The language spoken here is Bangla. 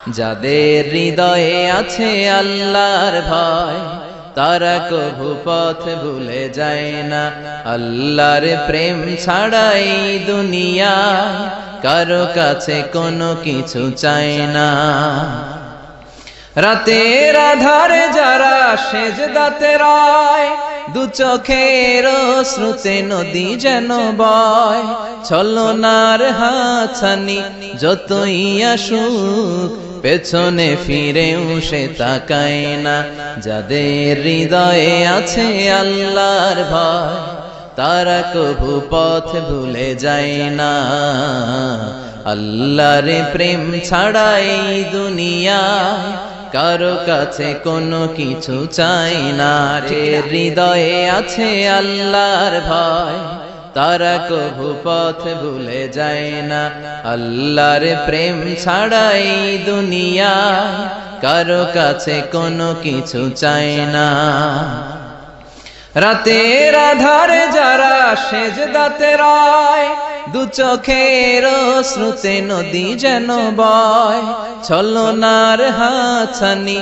যাদের হৃদয়ে আছে আল্লাহর ভয় তারা কভু পথ ভুলে যায় না। আল্লাহর প্রেম ছাড়াই দুনিয়ায় কারো কাছে কোনো কিছু চায় না। রাতের আধারে যারা সেজদাতে রয়, দু চোখের শ্রুতে নদী যেন বয়। ছলনার হাতছানি যতই আসুক পেছনে ফিরেও সে তাকায় না। যাদের হৃদয়ে আছে আল্লাহর ভয় তারা কভু পথ ভুলে যায় না। আল্লাহর প্রেম ছাড়াই দুনিয়ায় কারো কাছে কোনো কিছু চাই না। হৃদয়ে আছে আল্লাহর ভয় তারা কভু পথ ভুলে যায় না। আল্লাহর প্রেম ছাড়াই দুনিয়ায় কারো কাছে কোনো কিছু চাই না। রাতের আধারে যারা সেজদাতে রয়, দু চোখের শ্রুতে নদী যেন বয়। ছলনার হাতছানি